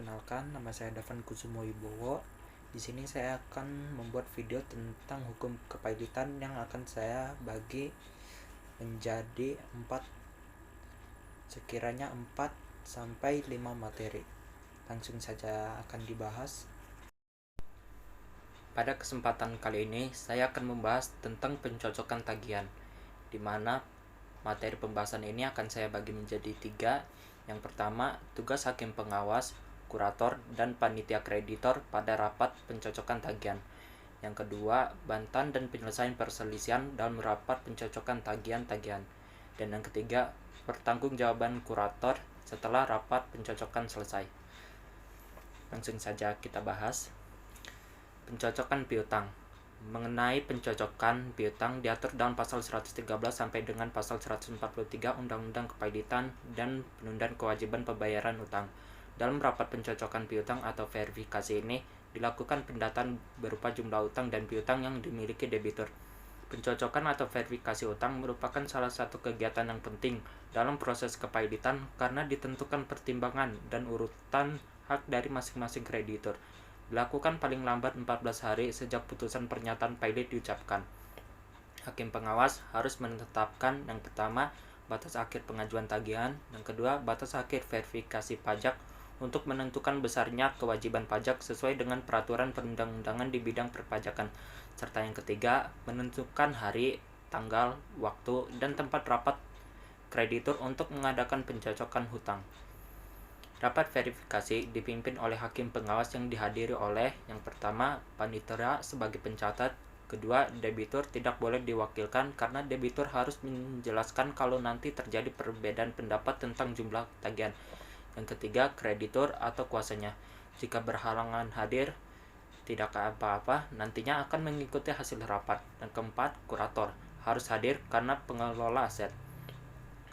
Perkenalkan, nama saya Davan Kusumo Wibowo. Di sini saya akan membuat video tentang hukum kepailitan yang akan saya bagi menjadi 4, sekiranya 4 sampai 5 materi. Langsung saja akan dibahas. Pada kesempatan kali ini, saya akan membahas tentang pencocokan tagihan, di mana materi pembahasan ini akan saya bagi menjadi 3. Yang pertama, tugas hakim pengawas, kurator, dan panitia kreditor pada rapat pencocokan tagihan. Yang kedua, bantahan dan penyelesaian perselisihan dalam rapat pencocokan tagihan-tagihan. Dan yang ketiga, pertanggungjawaban kurator setelah rapat pencocokan selesai. Langsung saja kita bahas. Pencocokan piutang. Mengenai pencocokan piutang diatur dalam pasal 113 sampai dengan pasal 143 Undang-Undang Kepailitan dan Penundaan Kewajiban Pembayaran Utang. Dalam rapat pencocokan piutang atau verifikasi ini dilakukan pendataan berupa jumlah utang dan piutang yang dimiliki debitur. Pencocokan atau verifikasi utang merupakan salah satu kegiatan yang penting dalam proses kepailitan karena ditentukan pertimbangan dan urutan hak dari masing-masing kreditur. Dilakukan paling lambat 14 hari sejak putusan pernyataan pailit diucapkan. Hakim pengawas harus menetapkan yang pertama, batas akhir pengajuan tagihan, yang kedua, batas akhir verifikasi pajak untuk menentukan besarnya kewajiban pajak sesuai dengan peraturan perundang-undangan di bidang perpajakan, serta yang ketiga, menentukan hari, tanggal, waktu, dan tempat rapat kreditur untuk mengadakan pencocokan hutang. Rapat verifikasi dipimpin oleh hakim pengawas yang dihadiri oleh yang pertama, panitera sebagai pencatat, kedua, debitur tidak boleh diwakilkan karena debitur harus menjelaskan kalau nanti terjadi perbedaan pendapat tentang jumlah tagihan. Yang ketiga, kreditur atau kuasanya. Jika berhalangan hadir, tidak apa-apa, nantinya akan mengikuti hasil rapat. Dan keempat, kurator harus hadir karena pengelola aset.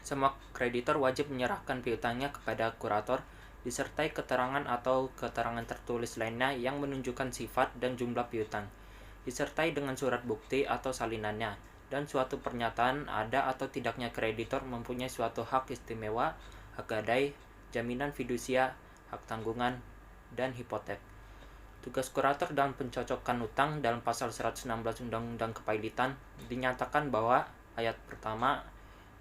Semua kreditor wajib menyerahkan piutangnya kepada kurator disertai keterangan atau keterangan tertulis lainnya yang menunjukkan sifat dan jumlah piutang, disertai dengan surat bukti atau salinannya, dan suatu pernyataan ada atau tidaknya kreditor mempunyai suatu hak istimewa, hak gadai, jaminan fidusia, hak tanggungan, dan hipotek. Tugas kurator dalam pencocokan utang dalam pasal 116 Undang-Undang Kepailitan dinyatakan bahwa ayat pertama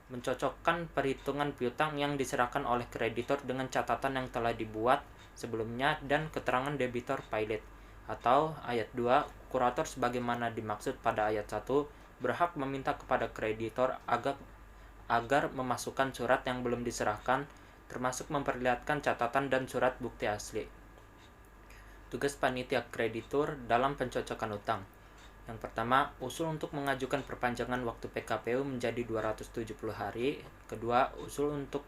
mencocokkan perhitungan piutang yang diserahkan oleh kreditor dengan catatan yang telah dibuat sebelumnya dan keterangan debitor pailit. Atau ayat 2, kurator sebagaimana dimaksud pada ayat 1 berhak meminta kepada kreditor agar memasukkan surat yang belum diserahkan, termasuk memperlihatkan catatan dan surat bukti asli. Tugas panitia kreditur dalam pencocokan utang. Yang pertama, usul untuk mengajukan perpanjangan waktu PKPU menjadi 270 hari. Kedua, usul untuk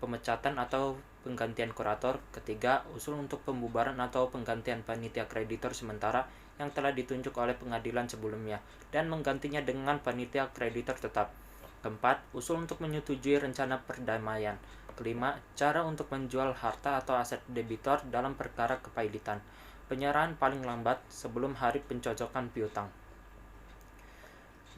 pemecatan atau penggantian kurator. Ketiga, usul untuk pembubaran atau penggantian panitia kreditor sementara yang telah ditunjuk oleh pengadilan sebelumnya dan menggantinya dengan panitia kreditor tetap. Keempat, usul untuk menyetujui rencana perdamaian. Kelima, cara untuk menjual harta atau aset debitor dalam perkara kepailitan. Penyerahan paling lambat sebelum hari pencocokan piutang.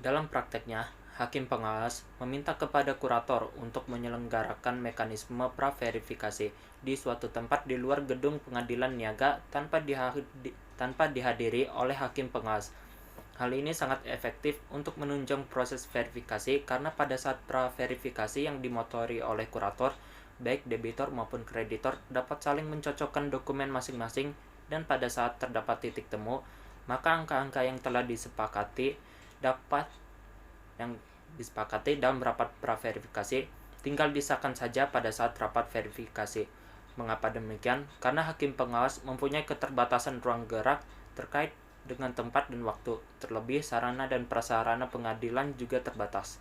Dalam prakteknya, hakim pengawas meminta kepada kurator untuk menyelenggarakan mekanisme pra-verifikasi di suatu tempat di luar gedung pengadilan niaga tanpa dihadiri oleh hakim pengawas. Hal ini sangat efektif untuk menunjang proses verifikasi karena pada saat pra-verifikasi yang dimotori oleh kurator, baik debitor maupun kreditor dapat saling mencocokkan dokumen masing-masing, dan pada saat terdapat titik temu, maka angka-angka yang telah disepakati dalam rapat pra-verifikasi tinggal disahkan saja pada saat rapat verifikasi. Mengapa demikian? Karena hakim pengawas mempunyai keterbatasan ruang gerak terkait dengan tempat dan waktu, terlebih sarana dan prasarana pengadilan juga terbatas.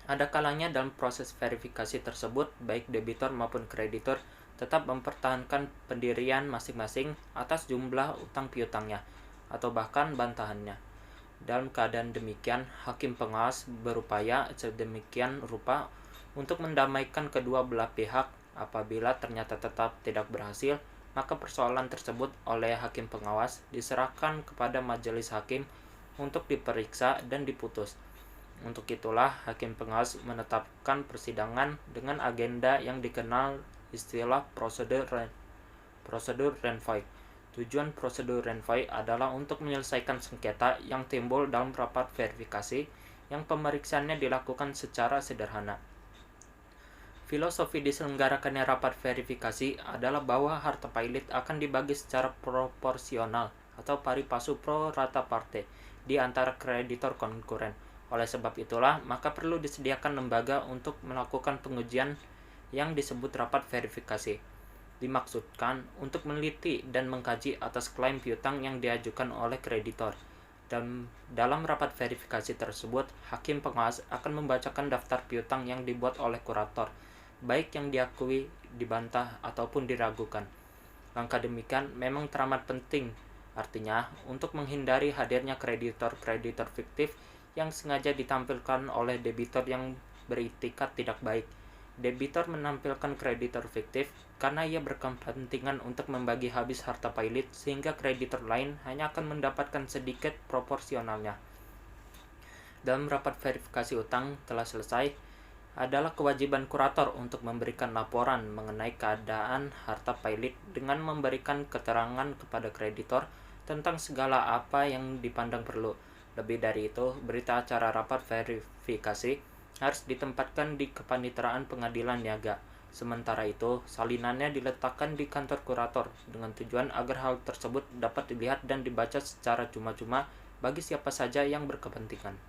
Ada kalanya dalam proses verifikasi tersebut, baik debitor maupun kreditor tetap mempertahankan pendirian masing-masing atas jumlah utang piutangnya, atau bahkan bantahannya. Dalam keadaan demikian, hakim pengawas berupaya sedemikian rupa untuk mendamaikan kedua belah pihak. Apabila ternyata tetap tidak berhasil, maka persoalan tersebut oleh hakim pengawas diserahkan kepada majelis hakim untuk diperiksa dan diputus. Untuk itulah hakim pengawas menetapkan persidangan dengan agenda yang dikenal istilah prosedur Prosedur Renvoi. Tujuan prosedur Renvoi adalah untuk menyelesaikan sengketa yang timbul dalam rapat verifikasi yang pemeriksaannya dilakukan secara sederhana. Filosofi diselenggarakannya rapat verifikasi adalah bahwa harta pilot akan dibagi secara proporsional atau pari passu pro rata parte di antara kreditor konkuren. Oleh sebab itulah, maka perlu disediakan lembaga untuk melakukan pengujian yang disebut rapat verifikasi. Dimaksudkan untuk meneliti dan mengkaji atas klaim piutang yang diajukan oleh kreditor. Dan dalam rapat verifikasi tersebut, hakim pengawas akan membacakan daftar piutang yang dibuat oleh kurator, baik yang diakui, dibantah, ataupun diragukan. Langkah demikian memang teramat penting, artinya untuk menghindari hadirnya kreditor-kreditor fiktif yang sengaja ditampilkan oleh debitor yang beritikat tidak baik. Debitor menampilkan kreditor fiktif karena ia berkepentingan untuk membagi habis harta pilot sehingga kreditor lain hanya akan mendapatkan sedikit proporsionalnya. Dalam rapat verifikasi utang telah selesai, adalah kewajiban kurator untuk memberikan laporan mengenai keadaan harta pilot dengan memberikan keterangan kepada kreditor tentang segala apa yang dipandang perlu. Lebih dari itu, berita acara rapat verifikasi harus ditempatkan di kepaniteraan pengadilan niaga. Sementara itu, salinannya diletakkan di kantor kurator dengan tujuan agar hal tersebut dapat dilihat dan dibaca secara cuma-cuma bagi siapa saja yang berkepentingan.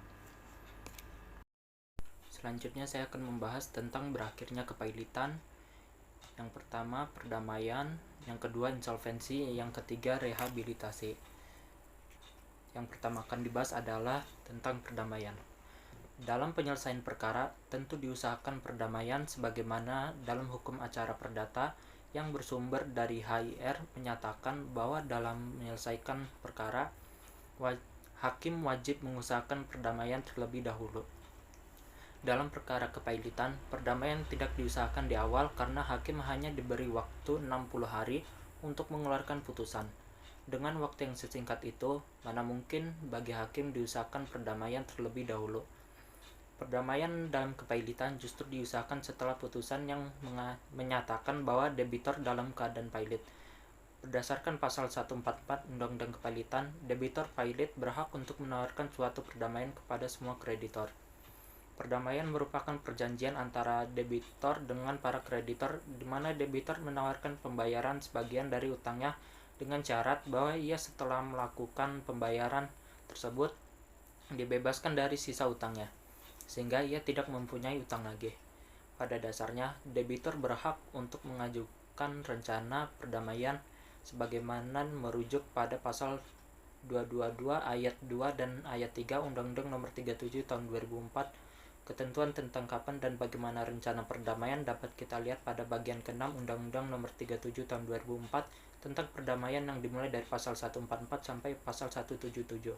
Selanjutnya saya akan membahas tentang berakhirnya kepailitan. Yang pertama, perdamaian. Yang kedua, insolvensi. Yang ketiga, rehabilitasi. Yang pertama akan dibahas adalah tentang perdamaian. Dalam penyelesaian perkara, tentu diusahakan perdamaian sebagaimana dalam hukum acara perdata yang bersumber dari HIR menyatakan bahwa dalam menyelesaikan perkara, hakim wajib mengusahakan perdamaian terlebih dahulu. Dalam perkara kepailitan, perdamaian tidak diusahakan di awal karena hakim hanya diberi waktu 60 hari untuk mengeluarkan putusan. Dengan waktu yang sesingkat itu, mana mungkin bagi hakim diusahakan perdamaian terlebih dahulu. Perdamaian dalam kepailitan justru diusahakan setelah putusan yang menyatakan bahwa debitor dalam keadaan pilot. Berdasarkan pasal 144 Undang-Undang Kepailitan, debitor pilot berhak untuk menawarkan suatu perdamaian kepada semua kreditor. Perdamaian merupakan perjanjian antara debitor dengan para kreditor di mana debitor menawarkan pembayaran sebagian dari utangnya dengan syarat bahwa ia setelah melakukan pembayaran tersebut dibebaskan dari sisa utangnya, sehingga ia tidak mempunyai utang lagi. Pada dasarnya, debitor berhak untuk mengajukan rencana perdamaian sebagaimana merujuk pada pasal 222 ayat 2 dan ayat 3 Undang-Undang Nomor 37 Tahun 2004. Ketentuan tentang kapan dan bagaimana rencana perdamaian dapat kita lihat pada bagian ke-6 Undang-Undang Nomor 37 Tahun 2004 tentang perdamaian yang dimulai dari pasal 144 sampai pasal 177.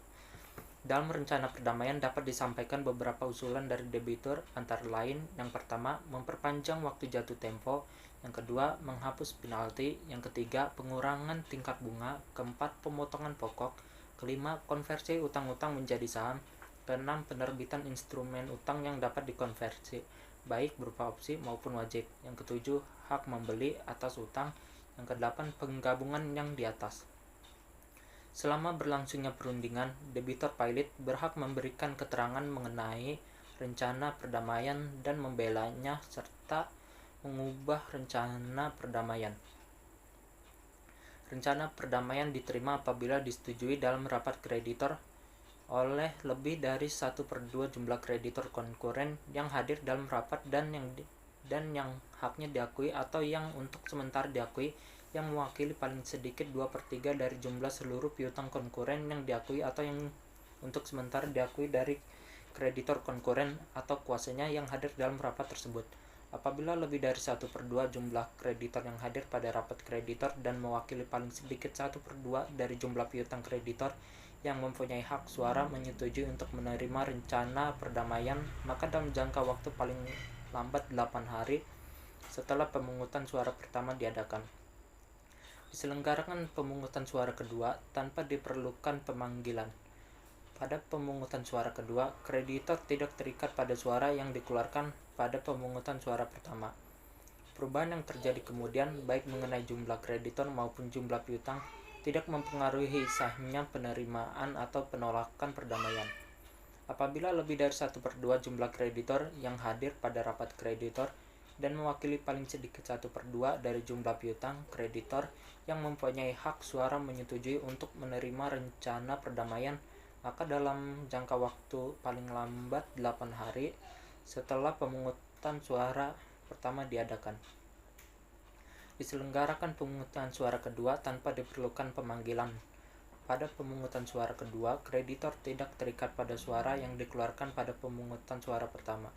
Dalam rencana perdamaian dapat disampaikan beberapa usulan dari debitur, antara lain yang pertama, memperpanjang waktu jatuh tempo, yang kedua, menghapus penalti, yang ketiga, pengurangan tingkat bunga, keempat, pemotongan pokok, kelima, konversi utang-utang menjadi saham, keenam, penerbitan instrumen utang yang dapat dikonversi, baik berupa opsi maupun wajib, yang ketujuh, hak membeli atas utang, yang kedelapan, penggabungan yang di atas. Selama berlangsungnya perundingan, debitor pilot berhak memberikan keterangan mengenai rencana perdamaian dan membelanya serta mengubah rencana perdamaian. Rencana perdamaian diterima apabila disetujui dalam rapat kreditor oleh lebih dari 1/2 jumlah kreditor konkuren yang hadir dalam rapat dan yang haknya diakui atau yang untuk sementara diakui, yang mewakili paling sedikit 2/3 dari jumlah seluruh piutang konkuren yang diakui atau yang untuk sementara diakui dari kreditor konkuren atau kuasanya yang hadir dalam rapat tersebut. Apabila lebih dari 1/2 jumlah kreditor yang hadir pada rapat kreditor dan mewakili paling sedikit 1/2 dari jumlah piutang kreditor yang mempunyai hak suara menyetujui untuk menerima rencana perdamaian, maka dalam jangka waktu paling lambat 8 hari setelah pemungutan suara pertama diadakan, diselenggarakan pemungutan suara kedua tanpa diperlukan pemanggilan. Pada pemungutan suara kedua, kreditor tidak terikat pada suara yang dikeluarkan pada pemungutan suara pertama. Perubahan yang terjadi kemudian, baik mengenai jumlah kreditor maupun jumlah piutang, tidak mempengaruhi sahnya penerimaan atau penolakan perdamaian. Apabila lebih dari 1/2 jumlah kreditor yang hadir pada rapat kreditor dan mewakili paling sedikit 1/2 dari jumlah piutang, kreditor yang mempunyai hak suara menyetujui untuk menerima rencana perdamaian, maka dalam jangka waktu paling lambat 8 hari setelah pemungutan suara pertama diadakan, diselenggarakan pemungutan suara kedua tanpa diperlukan pemanggilan. Pada pemungutan suara kedua, kreditor tidak terikat pada suara yang dikeluarkan pada pemungutan suara pertama.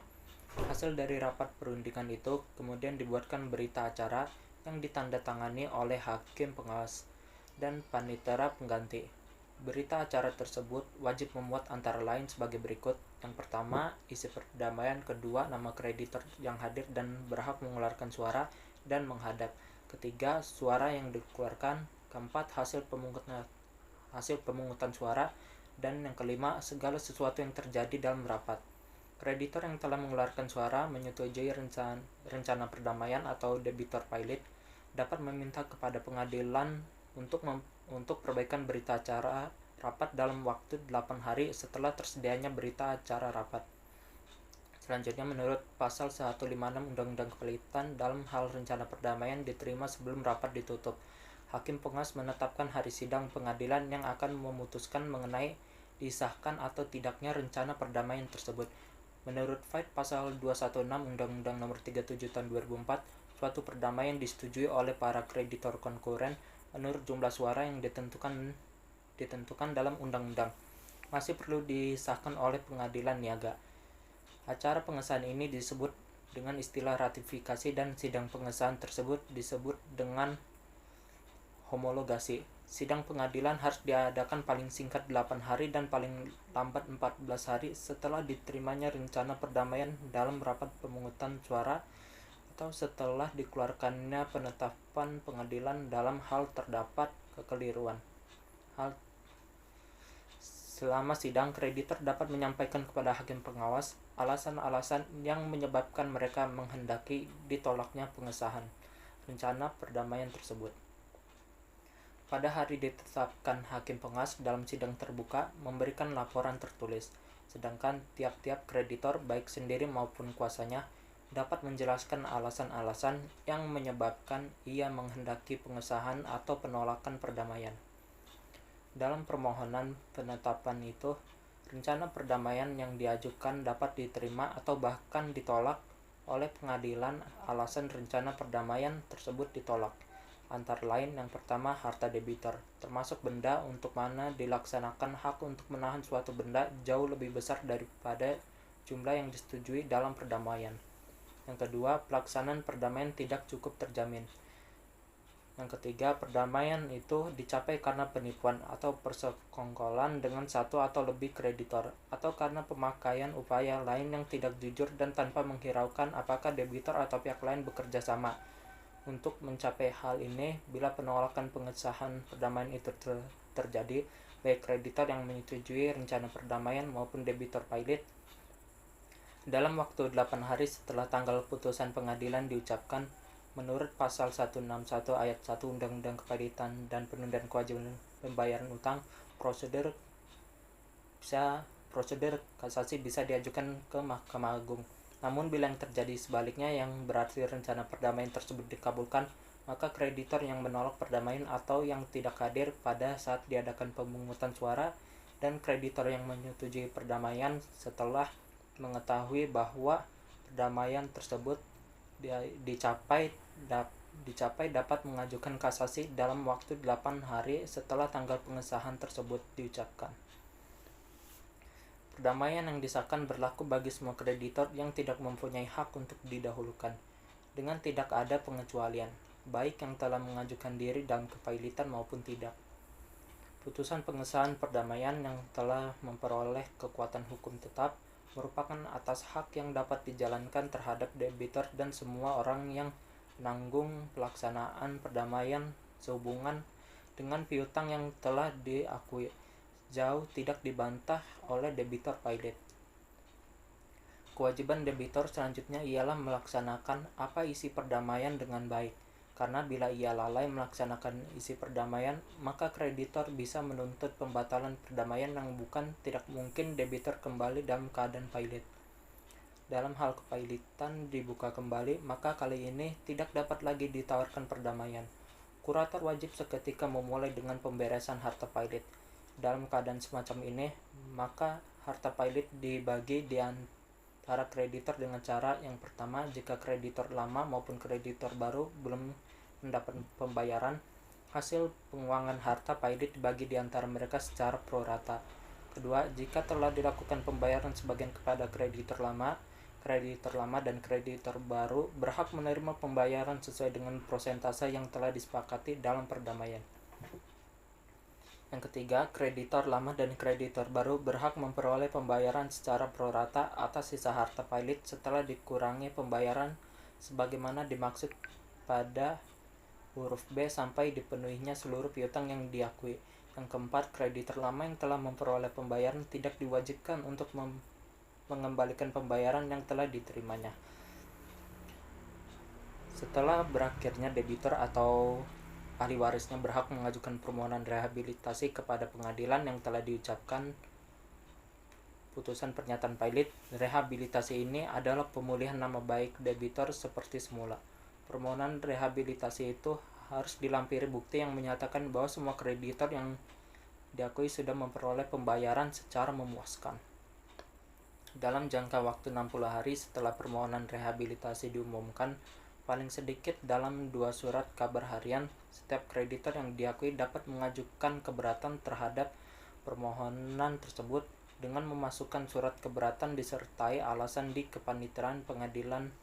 Hasil dari rapat perundingan itu kemudian dibuatkan berita acara yang ditandatangani oleh hakim pengawas dan panitera pengganti. Berita acara tersebut wajib memuat antara lain sebagai berikut. Yang pertama, isi perdamaian. Kedua, nama kreditor yang hadir dan berhak mengeluarkan suara dan menghadap. Ketiga, suara yang dikeluarkan. Keempat, hasil pemungutan suara. Dan yang kelima, segala sesuatu yang terjadi dalam rapat. Kreditor yang telah mengeluarkan suara menyetujui rencana perdamaian atau debitor pilot dapat meminta kepada pengadilan untuk perbaikan berita acara rapat dalam waktu 8 hari setelah tersedianya berita acara rapat. Selanjutnya, menurut pasal 156 Undang-Undang Kepelitan, dalam hal rencana perdamaian diterima sebelum rapat ditutup, hakim pengawas menetapkan hari sidang pengadilan yang akan memutuskan mengenai disahkan atau tidaknya rencana perdamaian tersebut. Menurut pasal 216 Undang-Undang Nomor 37 Tahun 2004, suatu perdamaian disetujui oleh para kreditor konkuren menurut jumlah suara yang ditentukan dalam undang-undang. Masih perlu disahkan oleh pengadilan niaga. Acara pengesahan ini disebut dengan istilah ratifikasi dan sidang pengesahan tersebut disebut dengan homologasi. Sidang pengadilan harus diadakan paling singkat 8 hari dan paling lambat 14 hari setelah diterimanya rencana perdamaian dalam rapat pemungutan suara atau setelah dikeluarkannya penetapan pengadilan dalam hal terdapat kekeliruan. Selama sidang, kreditor dapat menyampaikan kepada hakim pengawas alasan-alasan yang menyebabkan mereka menghendaki ditolaknya pengesahan rencana perdamaian tersebut. Pada hari ditetapkan, hakim pengawas dalam sidang terbuka memberikan laporan tertulis, sedangkan tiap-tiap kreditor baik sendiri maupun kuasanya dapat menjelaskan alasan-alasan yang menyebabkan ia menghendaki pengesahan atau penolakan perdamaian. Dalam permohonan penetapan itu, rencana perdamaian yang diajukan dapat diterima atau bahkan ditolak oleh pengadilan. Alasan rencana perdamaian tersebut ditolak antara lain, yang pertama, harta debitor, termasuk benda untuk mana dilaksanakan hak untuk menahan suatu benda jauh lebih besar daripada jumlah yang disetujui dalam perdamaian. Yang kedua, pelaksanaan perdamaian tidak cukup terjamin. Yang ketiga, perdamaian itu dicapai karena penipuan atau persekongkolan dengan satu atau lebih kreditor, atau karena pemakaian upaya lain yang tidak jujur dan tanpa menghiraukan apakah debitor atau pihak lain bekerja sama. Untuk mencapai hal ini, bila penolakan pengesahan perdamaian itu terjadi, baik kreditor yang menyetujui rencana perdamaian maupun debitor pilot, dalam waktu 8 hari setelah tanggal putusan pengadilan diucapkan, menurut pasal 161 ayat 1 Undang-Undang Kepelitan dan Penundaan Kewajiban Pembayaran Utang, prosedur kasasi bisa diajukan ke Mahkamah Agung. Namun bila yang terjadi sebaliknya, yang berarti rencana perdamaian tersebut dikabulkan, maka kreditor yang menolak perdamaian atau yang tidak hadir pada saat diadakan pemungutan suara dan kreditor yang menyetujui perdamaian setelah mengetahui bahwa perdamaian tersebut dicapai dapat mengajukan kasasi dalam waktu 8 hari setelah tanggal pengesahan tersebut diucapkan. Perdamaian yang disahkan berlaku bagi semua kreditor yang tidak mempunyai hak untuk didahulukan, dengan tidak ada pengecualian, baik yang telah mengajukan diri dalam kepailitan maupun tidak. Putusan pengesahan perdamaian yang telah memperoleh kekuatan hukum tetap merupakan atas hak yang dapat dijalankan terhadap debitor dan semua orang yang menanggung pelaksanaan perdamaian sehubungan dengan piutang yang telah diakui, jauh tidak dibantah oleh debitor pilot. Kewajiban debitur selanjutnya ialah melaksanakan apa isi perdamaian dengan baik. Karena bila ia lalai melaksanakan isi perdamaian, maka kreditor bisa menuntut pembatalan perdamaian yang bukan tidak mungkin debitur kembali dalam keadaan pailit. Dalam hal kepailitan dibuka kembali, maka kali ini tidak dapat lagi ditawarkan perdamaian. Kurator wajib seketika memulai dengan pemberesan harta pailit. Dalam keadaan semacam ini, maka harta pailit dibagi di antara kreditor dengan cara yang pertama, jika kreditor lama maupun kreditor baru belum mendapat pembayaran, hasil penguangan harta pailit dibagi di antara mereka secara pro rata. Kedua, jika telah dilakukan pembayaran sebagian kepada kreditor lama dan kreditor baru berhak menerima pembayaran sesuai dengan persentase yang telah disepakati dalam perdamaian. Yang ketiga, kreditor lama dan kreditor baru berhak memperoleh pembayaran secara pro rata atas sisa harta pailit setelah dikurangi pembayaran sebagaimana dimaksud pada huruf B sampai dipenuhinya seluruh piutang yang diakui. Yang keempat, kreditor lama yang telah memperoleh pembayaran tidak diwajibkan untuk mengembalikan pembayaran yang telah diterimanya. Setelah berakhirnya debitur atau ahli warisnya berhak mengajukan permohonan rehabilitasi kepada pengadilan yang telah diucapkan putusan pernyataan pailit. Rehabilitasi ini adalah pemulihan nama baik debitur seperti semula. Permohonan rehabilitasi itu harus dilampiri bukti yang menyatakan bahwa semua kreditor yang diakui sudah memperoleh pembayaran secara memuaskan. Dalam jangka waktu 60 hari setelah permohonan rehabilitasi diumumkan, paling sedikit dalam 2 surat kabar harian, setiap kreditor yang diakui dapat mengajukan keberatan terhadap permohonan tersebut dengan memasukkan surat keberatan disertai alasan di kepaniteraan pengadilan,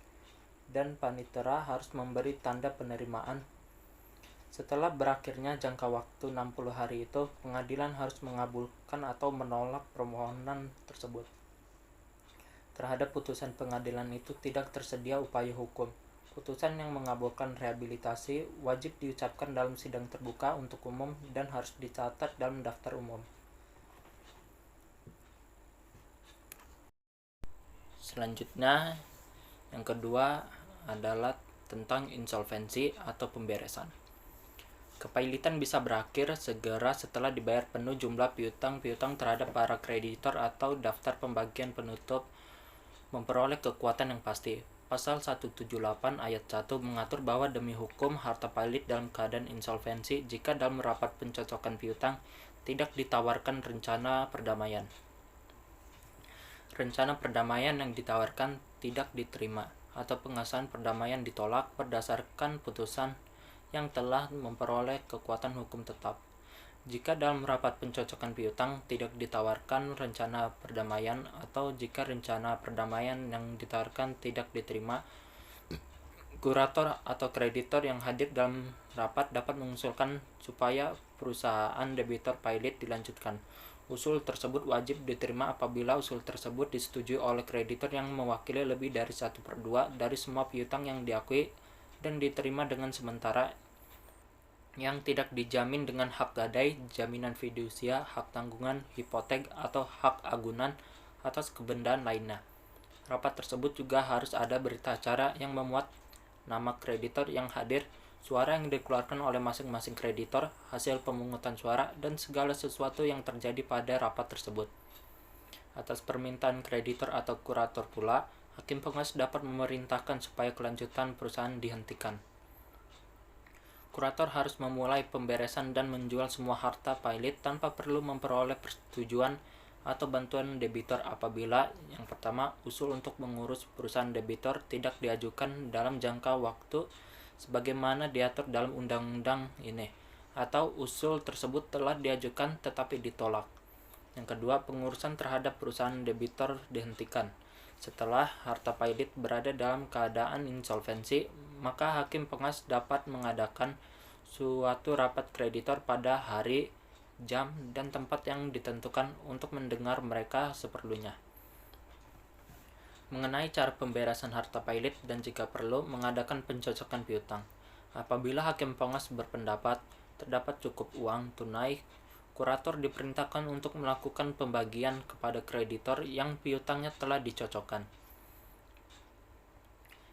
dan panitera harus memberi tanda penerimaan. Setelah berakhirnya jangka waktu 60 hari itu, pengadilan harus mengabulkan atau menolak permohonan tersebut. Terhadap putusan pengadilan itu tidak tersedia upaya hukum. Putusan yang mengabulkan rehabilitasi wajib diucapkan dalam sidang terbuka untuk umum dan harus dicatat dalam daftar umum. Selanjutnya, yang kedua adalah tentang insolvensi atau pemberesan. Kepailitan bisa berakhir segera setelah dibayar penuh jumlah piutang-piutang terhadap para kreditor atau daftar pembagian penutup memperoleh kekuatan yang pasti. Pasal 178 ayat 1 mengatur bahwa demi hukum harta pailit dalam keadaan insolvensi jika dalam rapat pencocokan piutang tidak ditawarkan rencana perdamaian. Rencana perdamaian yang ditawarkan tidak diterima atau pengesahan perdamaian ditolak berdasarkan putusan yang telah memperoleh kekuatan hukum tetap. Jika dalam rapat pencocokan piutang tidak ditawarkan rencana perdamaian atau jika rencana perdamaian yang ditawarkan tidak diterima, kurator atau kreditor yang hadir dalam rapat dapat mengusulkan supaya perusahaan debitur pailit dilanjutkan. Usul tersebut wajib diterima apabila usul tersebut disetujui oleh kreditor yang mewakili lebih dari 1/2 dari semua piutang yang diakui dan diterima dengan sementara, yang tidak dijamin dengan hak gadai, jaminan fidusia, hak tanggungan, hipotek, atau hak agunan atas kebendaan lainnya. Rapat tersebut juga harus ada berita acara yang memuat nama kreditor yang hadir, suara yang dikeluarkan oleh masing-masing kreditor, hasil pemungutan suara, dan segala sesuatu yang terjadi pada rapat tersebut. Atas permintaan kreditor atau kurator pula, hakim pengawas dapat memerintahkan supaya kelanjutan perusahaan dihentikan. Kurator harus memulai pemberesan dan menjual semua harta pailit tanpa perlu memperoleh persetujuan atau bantuan debitur apabila yang pertama, usul untuk mengurus perusahaan debitur tidak diajukan dalam jangka waktu sebagaimana diatur dalam undang-undang ini, atau usul tersebut telah diajukan tetapi ditolak. Yang kedua, pengurusan terhadap perusahaan debitur dihentikan. Setelah harta pailit berada dalam keadaan insolvensi, maka hakim pengawas dapat mengadakan suatu rapat kreditor pada hari, jam, dan tempat yang ditentukan untuk mendengar mereka seperlunya. Mengenai cara pemberesan harta pailit dan jika perlu mengadakan pencocokan piutang. Apabila hakim pengawas berpendapat terdapat cukup uang tunai, kurator diperintahkan untuk melakukan pembagian kepada kreditor yang piutangnya telah dicocokkan.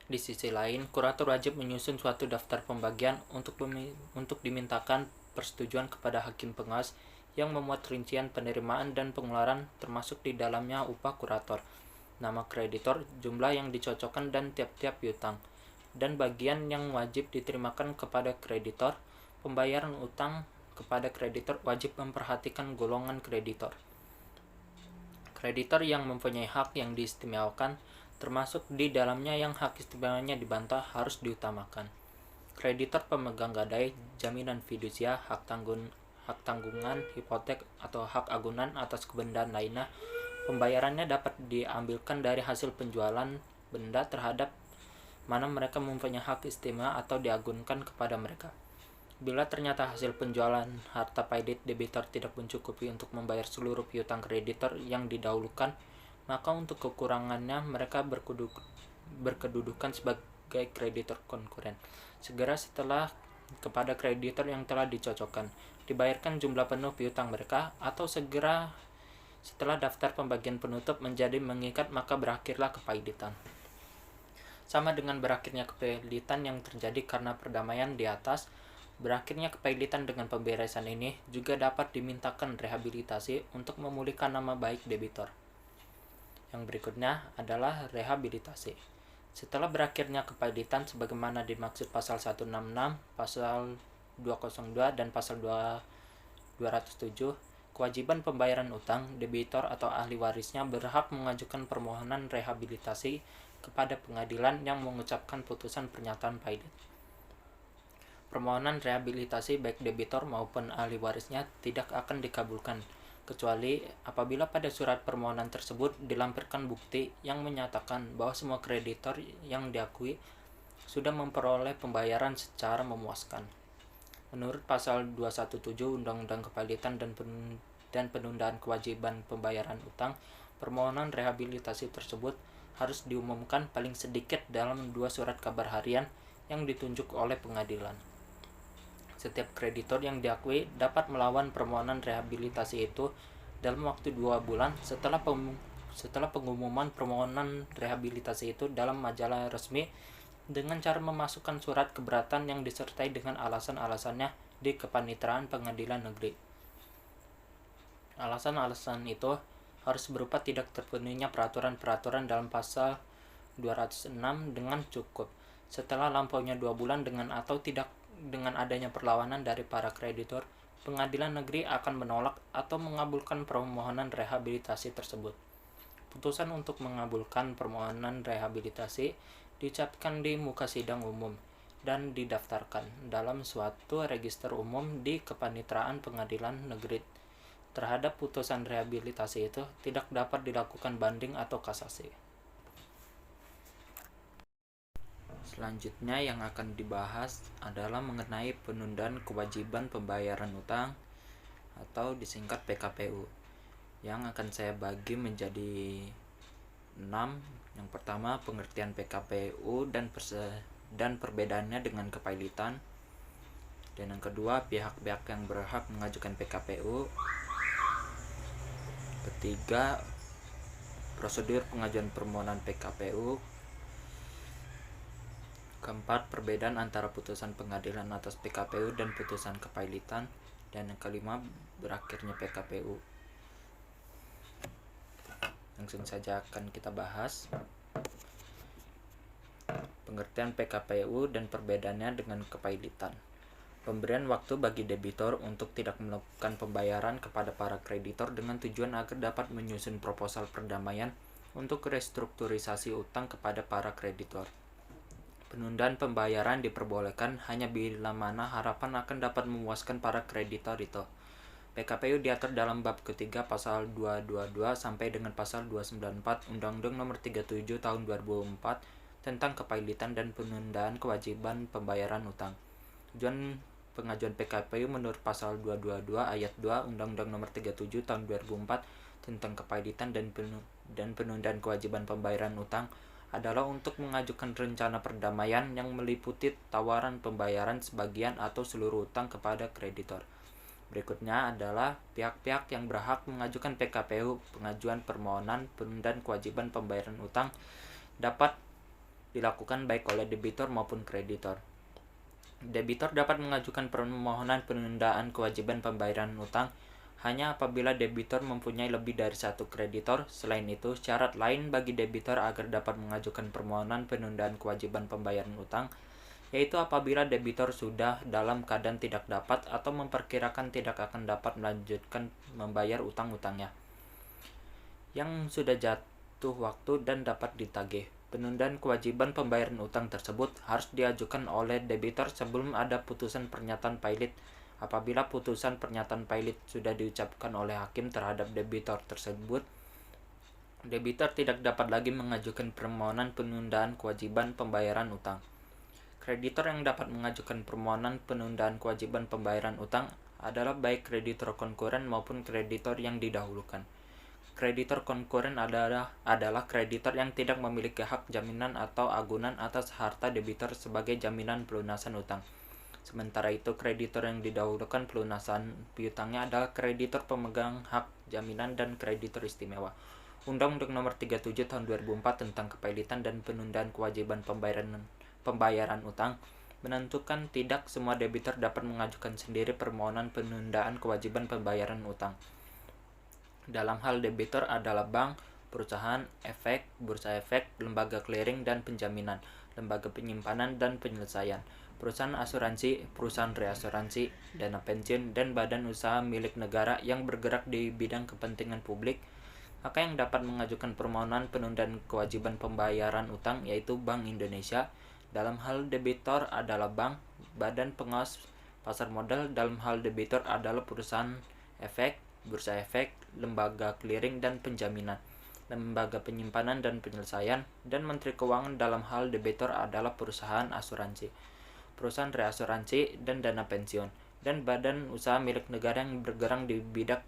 Di sisi lain, kurator wajib menyusun suatu daftar pembagian untuk dimintakan persetujuan kepada hakim pengawas yang memuat rincian penerimaan dan pengeluaran termasuk di dalamnya upah kurator, nama kreditor, jumlah yang dicocokkan dan tiap-tiap piutang, dan bagian yang wajib diterimakan kepada kreditor. Pembayaran utang kepada kreditor wajib memperhatikan golongan kreditor. Kreditor yang mempunyai hak yang diistimewakan, termasuk di dalamnya yang hak istimewanya dibantah, harus diutamakan. Kreditor pemegang gadai, jaminan fidusia, hak tanggungan, hipotek, atau hak agunan atas kebendaan lainnya, pembayarannya dapat diambilkan dari hasil penjualan benda terhadap mana mereka mempunyai hak istimewa atau diagunkan kepada mereka. Bila ternyata hasil penjualan harta pailit debitor tidak mencukupi untuk membayar seluruh piutang kreditor yang didahulukan, maka untuk kekurangannya mereka berkedudukan sebagai kreditor konkuren. Segera setelah kepada kreditor yang telah dicocokkan, dibayarkan jumlah penuh piutang mereka, atau segera setelah daftar pembagian penutup menjadi mengikat, maka berakhirlah kepailitan. Sama dengan berakhirnya kepailitan yang terjadi karena perdamaian di atas, berakhirnya kepailitan dengan pemberesan ini juga dapat dimintakan rehabilitasi untuk memulihkan nama baik debitor. Yang berikutnya adalah rehabilitasi. Setelah berakhirnya kepailitan sebagaimana dimaksud pasal 166, pasal 202, dan pasal 207, kewajiban pembayaran utang, debitor atau ahli warisnya berhak mengajukan permohonan rehabilitasi kepada pengadilan yang mengucapkan putusan pernyataan pailit. Permohonan rehabilitasi baik debitor maupun ahli warisnya tidak akan dikabulkan, kecuali apabila pada surat permohonan tersebut dilampirkan bukti yang menyatakan bahwa semua kreditor yang diakui sudah memperoleh pembayaran secara memuaskan. Menurut pasal 217 Undang-Undang Kepailitan dan Penundaan Kewajiban Pembayaran Utang, permohonan rehabilitasi tersebut harus diumumkan paling sedikit dalam 2 surat kabar harian yang ditunjuk oleh pengadilan. Setiap kreditor yang diakui dapat melawan permohonan rehabilitasi itu dalam waktu 2 bulan setelah pengumuman permohonan rehabilitasi itu dalam majalah resmi, dengan cara memasukkan surat keberatan yang disertai dengan alasan-alasannya di Kepanitraan Pengadilan Negeri. Alasan-alasan itu harus berupa tidak terpenuhinya peraturan-peraturan dalam pasal 206 dengan cukup. Setelah lampaunya 2 bulan dengan atau tidak dengan adanya perlawanan dari para kreditor, pengadilan negeri akan menolak atau mengabulkan permohonan rehabilitasi tersebut. Putusan untuk mengabulkan permohonan rehabilitasi diucapkan di muka sidang umum dan didaftarkan dalam suatu register umum di Kepanitraan Pengadilan Negeri. Terhadap putusan rehabilitasi itu tidak dapat dilakukan banding atau kasasi. Selanjutnya yang akan dibahas adalah mengenai penundaan kewajiban pembayaran utang atau disingkat PKPU, yang akan saya bagi menjadi 6. Yang pertama, pengertian PKPU dan perbedaannya dengan kepailitan. Dan yang kedua, pihak-pihak yang berhak mengajukan PKPU. Ketiga, prosedur pengajuan permohonan PKPU. Keempat, perbedaan antara putusan pengadilan atas PKPU dan putusan kepailitan. Dan yang kelima, berakhirnya PKPU. Langsung saja akan kita bahas pengertian PKPU dan perbedaannya dengan kepailitan. Pemberian waktu bagi debitor untuk tidak melakukan pembayaran kepada para kreditor dengan tujuan agar dapat menyusun proposal perdamaian untuk restrukturisasi utang kepada para kreditor. Penundaan pembayaran diperbolehkan hanya bila mana harapan akan dapat memuaskan para kreditor itu. PKPU diatur dalam bab ketiga pasal 222 sampai dengan pasal 294 Undang-Undang Nomor 37 Tahun 2004 tentang kepailitan dan penundaan kewajiban pembayaran utang. Tujuan pengajuan PKPU menurut pasal 222 ayat 2 Undang-Undang Nomor 37 Tahun 2004 tentang kepailitan dan penundaan kewajiban pembayaran utang adalah untuk mengajukan rencana perdamaian yang meliputi tawaran pembayaran sebagian atau seluruh utang kepada kreditor. Berikutnya adalah pihak-pihak yang berhak mengajukan PKPU. Pengajuan permohonan penundaan kewajiban pembayaran utang dapat dilakukan baik oleh debitur maupun kreditor. Debitur dapat mengajukan permohonan penundaan kewajiban pembayaran utang hanya apabila debitur mempunyai lebih dari satu kreditor. Selain itu, syarat lain bagi debitur agar dapat mengajukan permohonan penundaan kewajiban pembayaran utang yaitu apabila debitur sudah dalam keadaan tidak dapat atau memperkirakan tidak akan dapat melanjutkan membayar utang-utangnya yang sudah jatuh waktu dan dapat ditagih. Penundaan kewajiban pembayaran utang tersebut harus diajukan oleh debitur sebelum ada putusan pernyataan pailit. Apabila putusan pernyataan pailit sudah diucapkan oleh hakim terhadap debitur tersebut, debitur tidak dapat lagi mengajukan permohonan penundaan kewajiban pembayaran utang. Kreditor yang dapat mengajukan permohonan penundaan kewajiban pembayaran utang adalah baik kreditor konkuren maupun kreditor yang didahulukan. Kreditor konkuren adalah kreditor yang tidak memiliki hak jaminan atau agunan atas harta debitur sebagai jaminan pelunasan utang. Sementara itu, kreditor yang didahulukan pelunasan piutangnya adalah kreditor pemegang hak jaminan dan kreditor istimewa. Undang-Undang Nomor 37 Tahun 2004 tentang kepailitan dan penundaan kewajiban pembayaran utang menentukan tidak semua debitur dapat mengajukan sendiri permohonan penundaan kewajiban pembayaran utang. Dalam hal debitur adalah bank, perusahaan efek, bursa efek, lembaga clearing dan penjaminan, lembaga penyimpanan dan penyelesaian, perusahaan asuransi, perusahaan reasuransi, dana pensiun, dan badan usaha milik negara yang bergerak di bidang kepentingan publik, maka yang dapat mengajukan permohonan penundaan kewajiban pembayaran utang yaitu Bank Indonesia. Dalam hal debitur adalah bank, badan pengawas pasar modal. Dalam hal debitur adalah perusahaan efek, bursa efek, lembaga clearing dan penjaminan, lembaga penyimpanan dan penyelesaian, dan Menteri Keuangan. Dalam hal debitur adalah perusahaan asuransi, perusahaan reasuransi dan dana pensiun, dan badan usaha milik negara yang bergerak di bidang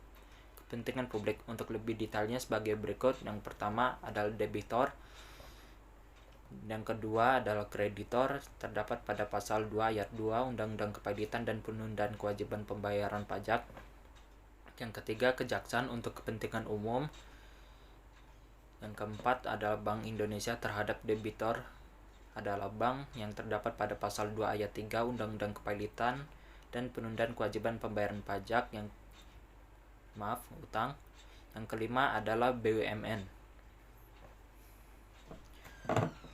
kepentingan publik. Untuk lebih detailnya sebagai berikut. Yang pertama adalah debitor, yang kedua adalah kreditor, terdapat pada pasal 2 ayat 2 Undang-Undang Kepailitan dan Penundaan Kewajiban Pembayaran Pajak. Yang ketiga, kejaksaan untuk kepentingan umum. Yang keempat adalah Bank Indonesia terhadap debitor adalah bank yang terdapat pada pasal 2 ayat 3 Undang-Undang Kepailitan dan Penundaan Kewajiban Pembayaran Pajak utang. Yang kelima adalah BUMN.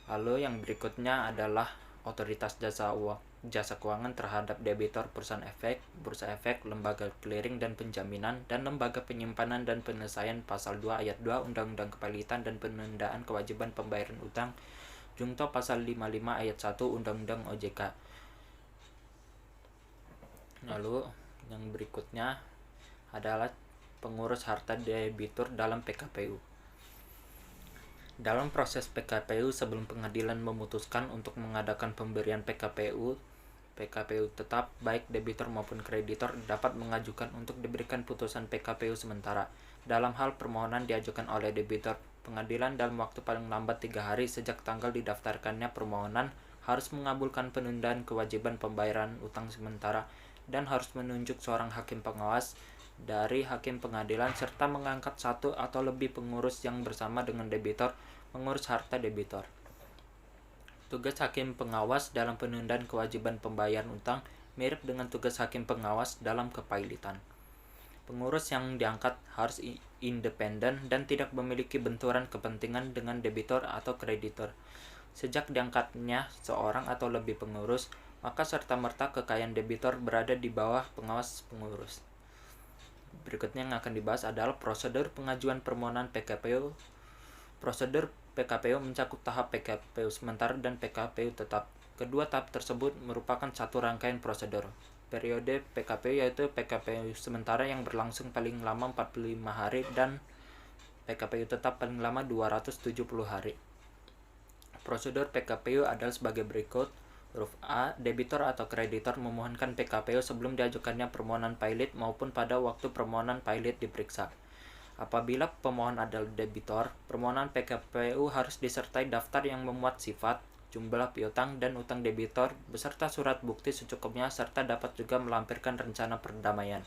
Lalu yang berikutnya adalah otoritas jasa keuangan terhadap debitor perusahaan efek, bursa efek, lembaga clearing dan penjaminan, dan lembaga penyimpanan dan penyelesaian pasal 2 ayat 2 Undang-Undang Kepailitan dan Penundaan Kewajiban Pembayaran Utang, Junto pasal 55 ayat 1 Undang-Undang OJK. Lalu yang berikutnya adalah pengurus harta debitur dalam PKPU. Dalam proses PKPU, sebelum pengadilan memutuskan untuk mengadakan pemberian PKPU tetap, baik debitur maupun kreditor dapat mengajukan untuk diberikan putusan PKPU sementara. Dalam hal permohonan diajukan oleh debitur, pengadilan dalam waktu paling lambat 3 hari sejak tanggal didaftarkannya permohonan harus mengabulkan penundaan kewajiban pembayaran utang sementara dan harus menunjuk seorang hakim pengawas dari hakim pengadilan serta mengangkat satu atau lebih pengurus yang bersama dengan debitur mengurus harta debitur. Tugas hakim pengawas dalam penundaan kewajiban pembayaran utang mirip dengan tugas hakim pengawas dalam kepailitan. Pengurus yang diangkat harus independen dan tidak memiliki benturan kepentingan dengan debitur atau kreditor. Sejak diangkatnya seorang atau lebih pengurus, maka serta-merta kekayaan debitur berada di bawah pengawas pengurus. Berikutnya yang akan dibahas adalah prosedur pengajuan permohonan PKPU. Prosedur PKPU mencakup tahap PKPU sementara dan PKPU tetap. Kedua tahap tersebut merupakan satu rangkaian prosedur. Periode PKPU yaitu PKPU sementara yang berlangsung paling lama 45 hari dan PKPU tetap paling lama 270 hari. Prosedur PKPU adalah sebagai berikut. Huruf A. Debitur atau kreditor memohonkan PKPU sebelum diajukannya permohonan pailit maupun pada waktu permohonan pailit diperiksa. Apabila pemohon adalah debitor, permohonan PKPU harus disertai daftar yang memuat sifat, jumlah piutang dan utang debitor beserta surat bukti secukupnya serta dapat juga melampirkan rencana perdamaian.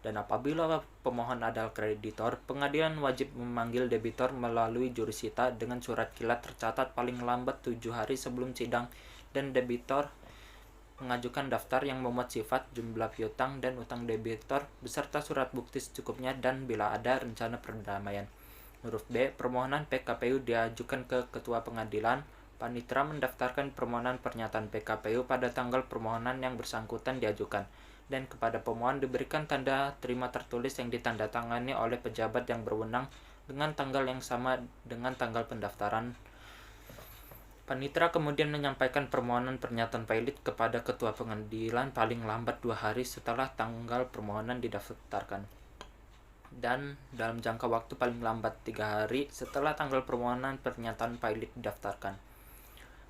Dan apabila pemohon adalah kreditor, pengadilan wajib memanggil debitur melalui jurusita dengan surat kilat tercatat paling lambat 7 hari sebelum sidang, dan debitur mengajukan daftar yang memuat sifat, jumlah piutang, dan utang debitur beserta surat bukti secukupnya dan bila ada rencana perdamaian. Huruf B. Permohonan PKPU diajukan ke Ketua Pengadilan. Panitera mendaftarkan permohonan pernyataan PKPU pada tanggal permohonan yang bersangkutan diajukan, dan kepada pemohon diberikan tanda terima tertulis yang ditandatangani oleh pejabat yang berwenang dengan tanggal yang sama dengan tanggal pendaftaran. Panitera kemudian menyampaikan permohonan pernyataan pilot kepada Ketua Pengadilan paling lambat 2 hari setelah tanggal permohonan didaftarkan, dan dalam jangka waktu paling lambat 3 hari setelah tanggal permohonan pernyataan pilot didaftarkan.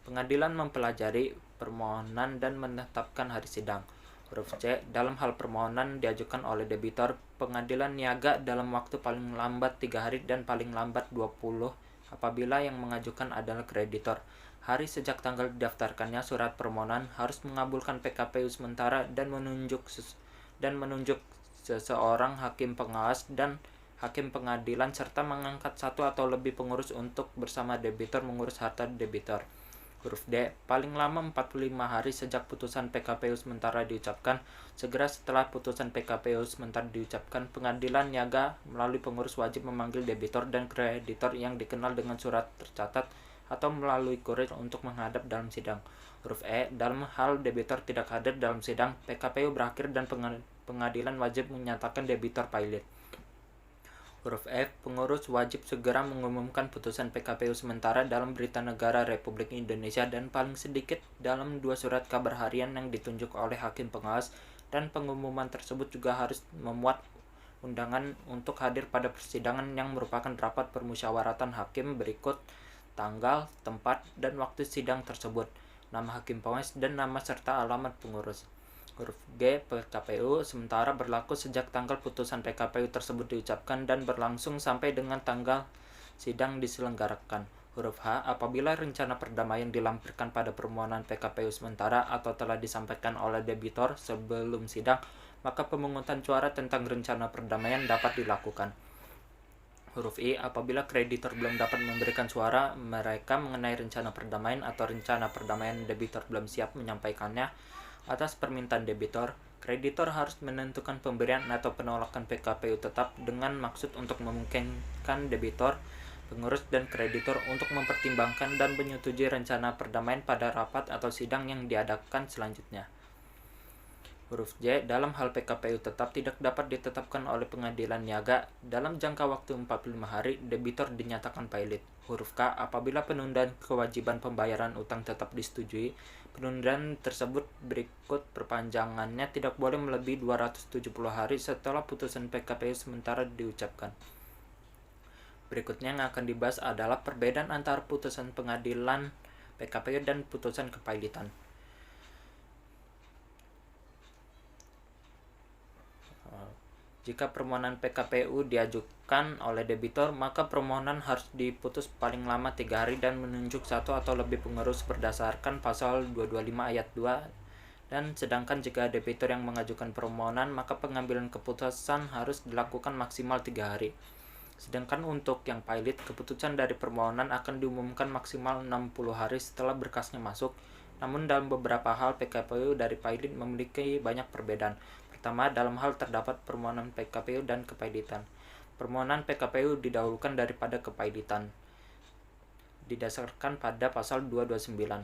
Pengadilan mempelajari permohonan dan menetapkan hari sidang. Huruf C. Dalam hal permohonan diajukan oleh debitur, pengadilan niaga dalam waktu paling lambat 3 hari dan paling lambat 20 apabila yang mengajukan adalah kreditor. Hari sejak tanggal didaftarkannya surat permohonan harus mengabulkan PKPU sementara dan menunjuk seseorang hakim pengawas dan hakim pengadilan serta mengangkat satu atau lebih pengurus untuk bersama debitur mengurus harta debitur. Huruf D. Paling lama 45 hari sejak putusan PKPU sementara diucapkan. Segera setelah putusan PKPU sementara diucapkan, pengadilan niaga melalui pengurus wajib memanggil debitur dan kreditor yang dikenal dengan surat tercatat atau melalui kurir untuk menghadap dalam sidang. Huruf E. Dalam hal debitur tidak hadir dalam sidang, PKPU berakhir dan pengadilan wajib menyatakan debitur pilot. Huruf F. Pengurus wajib segera mengumumkan putusan PKPU sementara dalam Berita Negara Republik Indonesia dan paling sedikit dalam 2 surat kabar harian yang ditunjuk oleh hakim pengawas, dan pengumuman tersebut juga harus memuat undangan untuk hadir pada persidangan yang merupakan rapat permusyawaratan hakim berikut tanggal, tempat, dan waktu sidang tersebut, nama hakim pengawas, dan nama serta alamat pengurus. Huruf G. PKPU sementara berlaku sejak tanggal putusan PKPU tersebut diucapkan dan berlangsung sampai dengan tanggal sidang diselenggarakan. Huruf H. Apabila rencana perdamaian dilampirkan pada permohonan PKPU sementara atau telah disampaikan oleh debitur sebelum sidang, maka pemungutan suara tentang rencana perdamaian dapat dilakukan. Huruf I. Apabila kreditor belum dapat memberikan suara mereka mengenai rencana perdamaian atau rencana perdamaian debitur belum siap menyampaikannya atas permintaan debitur, kreditor harus menentukan pemberian atau penolakan PKPU tetap dengan maksud untuk memungkinkan debitur, pengurus, dan kreditor untuk mempertimbangkan dan menyetujui rencana perdamaian pada rapat atau sidang yang diadakan selanjutnya. Huruf J. Dalam hal PKPU tetap tidak dapat ditetapkan oleh pengadilan niaga dalam jangka waktu 45 hari, debitur dinyatakan pilot. Huruf K. Apabila penundaan kewajiban pembayaran utang tetap disetujui, penundaan tersebut berikut perpanjangannya tidak boleh melebihi 270 hari setelah putusan PKPU sementara diucapkan. Berikutnya yang akan dibahas adalah perbedaan antara putusan pengadilan PKPU dan putusan kepailitan. Jika permohonan PKPU diajukan oleh debitur, maka permohonan harus diputus paling lama 3 hari dan menunjuk satu atau lebih pengurus berdasarkan pasal 225 ayat 2. Dan sedangkan jika debitur yang mengajukan permohonan, maka pengambilan keputusan harus dilakukan maksimal 3 hari. Sedangkan untuk yang pilot, keputusan dari permohonan akan diumumkan maksimal 60 hari setelah berkasnya masuk. Namun dalam beberapa hal PKPU dari pilot memiliki banyak perbedaan. Pertama, dalam hal terdapat permohonan PKPU dan kepailitan. Permohonan PKPU didahulukan daripada kepailitan, didasarkan pada pasal 229.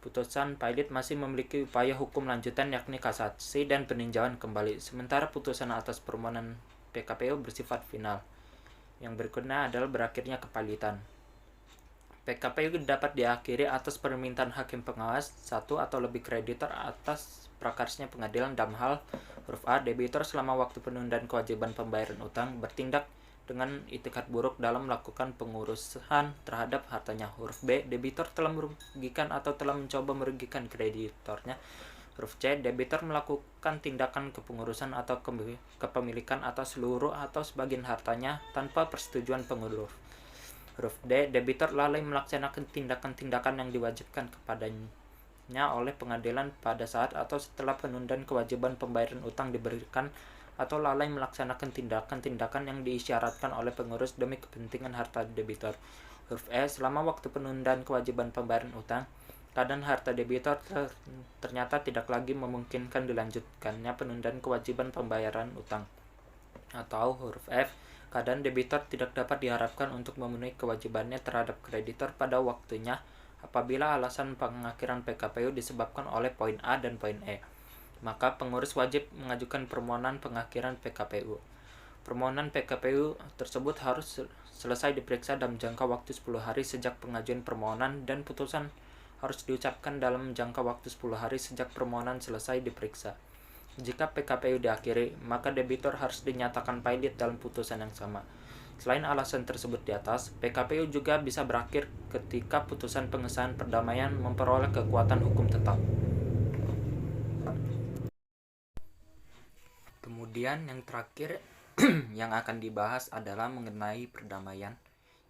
Putusan pilot masih memiliki upaya hukum lanjutan yakni kasasi dan peninjauan kembali, sementara putusan atas permohonan PKPU bersifat final. Yang berikutnya adalah berakhirnya kepailitan. PKPU dapat diakhiri atas permintaan hakim pengawas, satu atau lebih kreditor atas prakarsanya pengadilan dalam hal huruf A. Debitur selama waktu penundaan kewajiban pembayaran utang bertindak dengan itikat buruk dalam melakukan pengurusan terhadap hartanya. Huruf B. Debitur telah merugikan atau telah mencoba merugikan kreditornya. Huruf C. Debitur melakukan tindakan kepengurusan atau kepemilikan atas seluruh atau sebagian hartanya tanpa persetujuan pengurus. Huruf D. Debitur lalai melaksanakan tindakan-tindakan yang diwajibkan kepadanya oleh pengadilan pada saat atau setelah penundaan kewajiban pembayaran utang diberikan atau lalai melaksanakan tindakan-tindakan yang diisyaratkan oleh pengurus demi kepentingan harta debitor. Huruf E. Selama waktu penundaan kewajiban pembayaran utang, keadaan harta debitor ternyata tidak lagi memungkinkan dilanjutkannya penundaan kewajiban pembayaran utang. Atau huruf F. Keadaan debitor tidak dapat diharapkan untuk memenuhi kewajibannya terhadap kreditor pada waktunya apabila alasan pengakhiran PKPU disebabkan oleh poin A dan poin E. Maka pengurus wajib mengajukan permohonan pengakhiran PKPU. Permohonan PKPU tersebut harus selesai diperiksa dalam jangka waktu 10 hari sejak pengajuan permohonan dan putusan harus diucapkan dalam jangka waktu 10 hari sejak permohonan selesai diperiksa. Jika PKPU diakhiri, maka debitor harus dinyatakan pailit dalam putusan yang sama. Selain alasan tersebut di atas, PKPU juga bisa berakhir ketika putusan pengesahan perdamaian memperoleh kekuatan hukum tetap. Kemudian yang terakhir yang akan dibahas adalah mengenai perdamaian,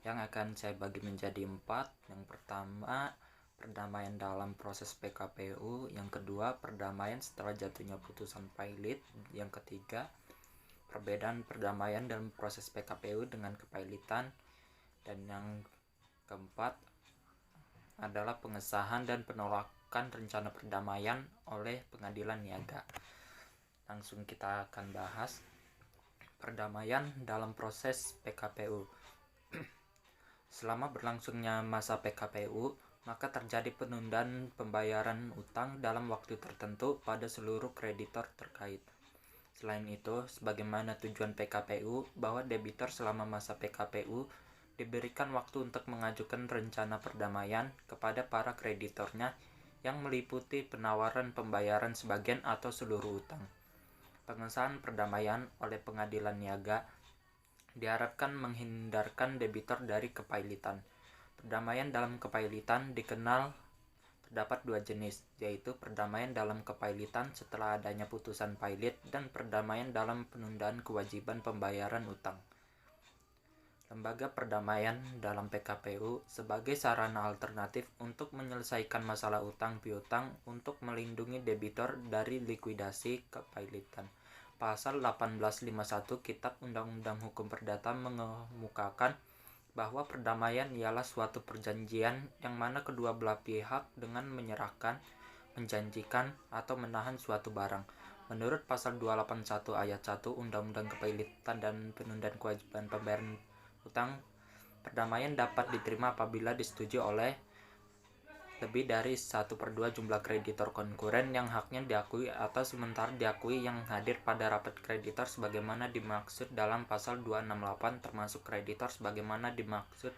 yang akan saya bagi menjadi 4. Yang pertama, perdamaian dalam proses PKPU. Yang kedua, perdamaian setelah jatuhnya putusan pailit. Yang ketiga, perbedaan perdamaian dalam proses PKPU dengan kepailitan. Dan yang keempat adalah pengesahan dan penolakan rencana perdamaian oleh pengadilan niaga. Langsung kita akan bahas perdamaian dalam proses PKPU. Selama berlangsungnya masa PKPU, maka terjadi penundaan pembayaran utang dalam waktu tertentu pada seluruh kreditor terkait. Selain itu, sebagaimana tujuan PKPU, bahwa debitor selama masa PKPU diberikan waktu untuk mengajukan rencana perdamaian kepada para kreditornya yang meliputi penawaran pembayaran sebagian atau seluruh utang. Pengesahan perdamaian oleh pengadilan niaga diharapkan menghindarkan debitor dari kepailitan. Perdamaian dalam kepailitan dikenal terdapat 2 jenis, yaitu perdamaian dalam kepailitan setelah adanya putusan pailit dan perdamaian dalam penundaan kewajiban pembayaran utang. Lembaga perdamaian dalam PKPU sebagai sarana alternatif untuk menyelesaikan masalah utang piutang untuk melindungi debitor dari likuidasi kepailitan. Pasal 1851 Kitab Undang-Undang Hukum Perdata mengemukakan bahwa perdamaian ialah suatu perjanjian yang mana kedua belah pihak dengan menyerahkan, menjanjikan, atau menahan suatu barang. Menurut pasal 281 ayat 1 Undang-Undang Kepailitan dan Penundaan Kewajiban Pembayaran Utang, perdamaian dapat diterima apabila disetujui oleh lebih dari 1/2 jumlah kreditor konkuren yang haknya diakui atau sementara diakui yang hadir pada rapat kreditor sebagaimana dimaksud dalam pasal 268 termasuk kreditor sebagaimana dimaksud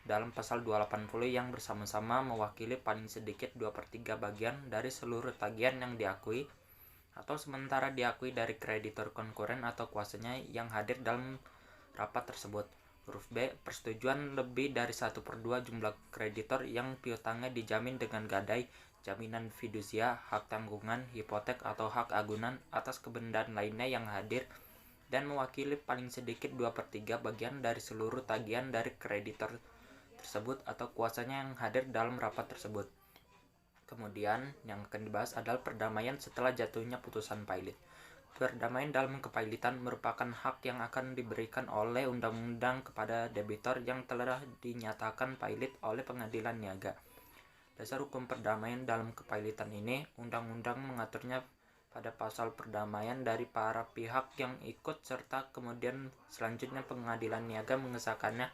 dalam pasal 280 yang bersama-sama mewakili paling sedikit 2/3 bagian dari seluruh tagihan yang diakui atau sementara diakui dari kreditor konkuren atau kuasanya yang hadir dalam rapat tersebut. Huruf B. Persetujuan lebih dari 1/2 jumlah kreditor yang piutangnya dijamin dengan gadai, jaminan fidusia, hak tanggungan, hipotek atau hak agunan atas kebendaan lainnya yang hadir dan mewakili paling sedikit 2/3 bagian dari seluruh tagihan dari kreditor tersebut atau kuasanya yang hadir dalam rapat tersebut. Kemudian yang akan dibahas adalah perdamaian setelah jatuhnya putusan pailit. Perdamaian dalam kepailitan merupakan hak yang akan diberikan oleh undang-undang kepada debitor yang telah dinyatakan pailit oleh pengadilan niaga. Dasar hukum perdamaian dalam kepailitan ini, undang-undang mengaturnya pada pasal perdamaian dari para pihak yang ikut serta kemudian selanjutnya pengadilan niaga mengesahkannya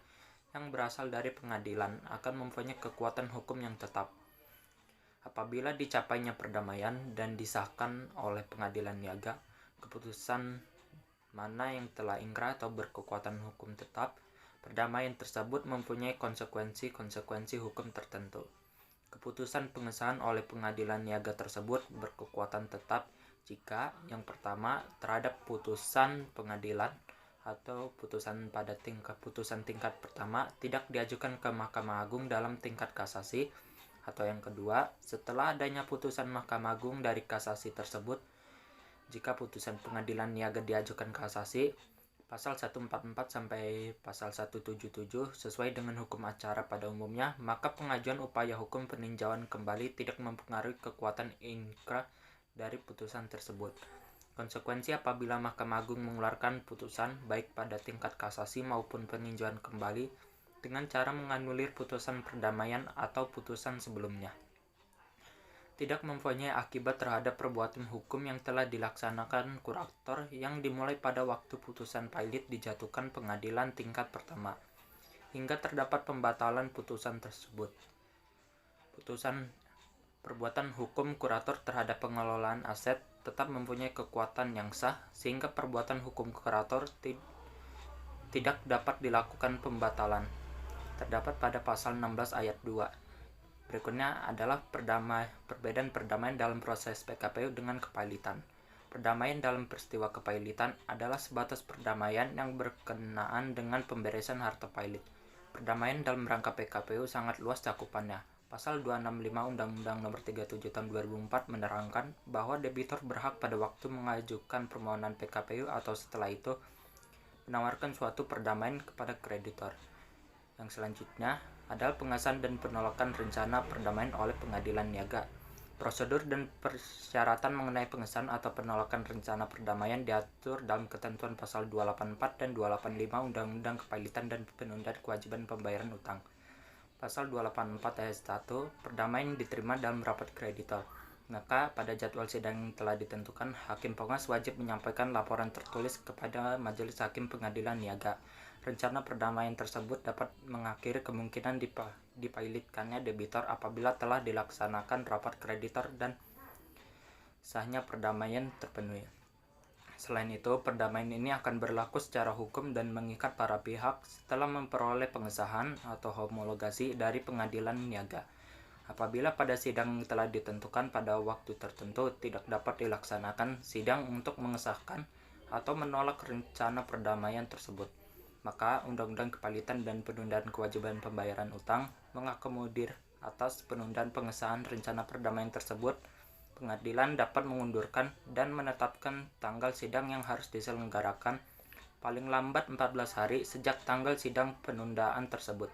yang berasal dari pengadilan akan mempunyai kekuatan hukum yang tetap. Apabila dicapainya perdamaian dan disahkan oleh pengadilan niaga, keputusan mana yang telah ingkrah atau berkekuatan hukum tetap, perdamaian tersebut mempunyai konsekuensi hukum tertentu. Keputusan pengesahan oleh pengadilan niaga tersebut berkekuatan tetap jika yang pertama terhadap putusan pengadilan atau putusan pada putusan tingkat pertama tidak diajukan ke Mahkamah Agung dalam tingkat kasasi, atau yang kedua setelah adanya putusan Mahkamah Agung dari kasasi tersebut. Jika putusan pengadilan niaga diajukan kasasi, pasal 144 sampai pasal 177 sesuai dengan hukum acara pada umumnya, maka pengajuan upaya hukum peninjauan kembali tidak mempengaruhi kekuatan ingkrah dari putusan tersebut. Konsekuensi apabila Mahkamah Agung mengeluarkan putusan baik pada tingkat kasasi maupun peninjauan kembali dengan cara menganulir putusan perdamaian atau putusan sebelumnya. Tidak mempunyai akibat terhadap perbuatan hukum yang telah dilaksanakan kurator yang dimulai pada waktu putusan pilot dijatuhkan pengadilan tingkat pertama, hingga terdapat pembatalan putusan tersebut. Putusan perbuatan hukum kurator terhadap pengelolaan aset tetap mempunyai kekuatan yang sah, sehingga perbuatan hukum kurator tidak dapat dilakukan pembatalan. Terdapat pada pasal 16 ayat 2. Berikutnya adalah perbedaan perdamaian dalam proses PKPU dengan kepailitan. Perdamaian dalam peristiwa kepailitan adalah sebatas perdamaian yang berkenaan dengan pemberesan harta pailit. Perdamaian dalam rangka PKPU sangat luas cakupannya. Pasal 265 Undang-Undang Nomor 37 Tahun 2004 menerangkan bahwa debitur berhak pada waktu mengajukan permohonan PKPU atau setelah itu menawarkan suatu perdamaian kepada kreditor. Yang selanjutnya adalah pengesahan dan penolakan rencana perdamaian oleh pengadilan niaga. Prosedur dan persyaratan mengenai pengesahan atau penolakan rencana perdamaian diatur dalam ketentuan pasal 284 dan 285 Undang-Undang Kepailitan dan Penundaan Kewajiban Pembayaran Utang. Pasal 284 ayat 1, perdamaian diterima dalam rapat kreditor. Maka pada jadwal sidang yang telah ditentukan, hakim pengawas wajib menyampaikan laporan tertulis kepada majelis hakim pengadilan niaga. Rencana perdamaian tersebut dapat mengakhiri kemungkinan dipailitkannya debitor apabila telah dilaksanakan rapat kreditor dan sahnya perdamaian terpenuhi. Selain itu, perdamaian ini akan berlaku secara hukum dan mengikat para pihak setelah memperoleh pengesahan atau homologasi dari pengadilan niaga. Apabila pada sidang telah ditentukan pada waktu tertentu tidak dapat dilaksanakan sidang untuk mengesahkan atau menolak rencana perdamaian tersebut, maka Undang-Undang Kepailitan dan Penundaan Kewajiban Pembayaran Utang mengakomodir atas penundaan pengesahan rencana perdamaian tersebut. Pengadilan dapat mengundurkan dan menetapkan tanggal sidang yang harus diselenggarakan paling lambat 14 hari sejak tanggal sidang penundaan tersebut,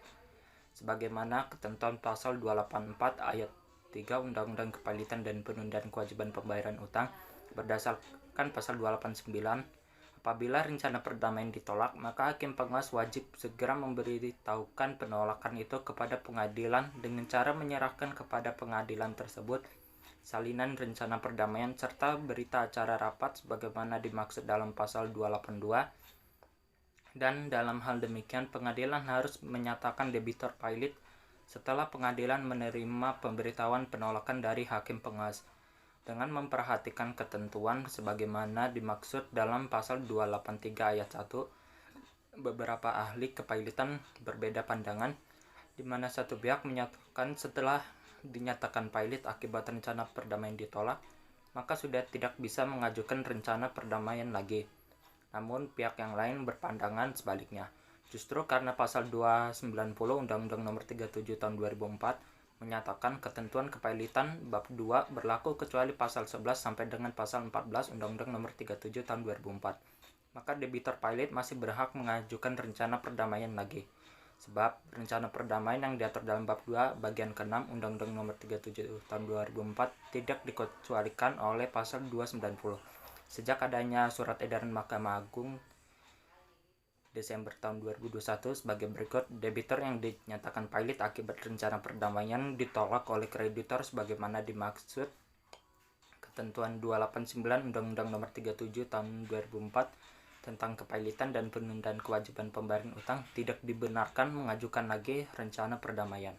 sebagaimana ketentuan pasal 284 ayat 3 Undang-Undang Kepailitan dan Penundaan Kewajiban Pembayaran Utang. Berdasarkan pasal 289, apabila rencana perdamaian ditolak, maka hakim pengawas wajib segera memberitahukan penolakan itu kepada pengadilan dengan cara menyerahkan kepada pengadilan tersebut salinan rencana perdamaian serta berita acara rapat sebagaimana dimaksud dalam pasal 282. Dan dalam hal demikian, pengadilan harus menyatakan debitor pailit setelah pengadilan menerima pemberitahuan penolakan dari hakim pengawas, dengan memperhatikan ketentuan sebagaimana dimaksud dalam pasal 283 ayat 1. Beberapa ahli kepailitan berbeda pandangan, di mana satu pihak menyatakan setelah dinyatakan pailit akibat rencana perdamaian ditolak, maka sudah tidak bisa mengajukan rencana perdamaian lagi. Namun pihak yang lain berpandangan sebaliknya. Justru karena pasal 290 Undang-Undang Nomor 37 Tahun 2004 menyatakan ketentuan kepailitan bab 2 berlaku kecuali pasal 11 sampai dengan pasal 14 Undang-Undang Nomor 37 Tahun 2004. Maka debitor pailit masih berhak mengajukan rencana perdamaian lagi. Sebab rencana perdamaian yang diatur dalam bab 2 bagian ke-6 Undang-Undang Nomor 37 Tahun 2004 tidak dikecualikan oleh pasal 290. Sejak adanya surat edaran Mahkamah Agung Desember tahun 2021 sebagai berikut, debitur yang dinyatakan pailit akibat rencana perdamaian ditolak oleh kreditor sebagaimana dimaksud ketentuan 289 Undang-Undang Nomor 37 Tahun 2004 tentang kepailitan dan penundaan kewajiban pembayaran utang, tidak dibenarkan mengajukan lagi rencana perdamaian.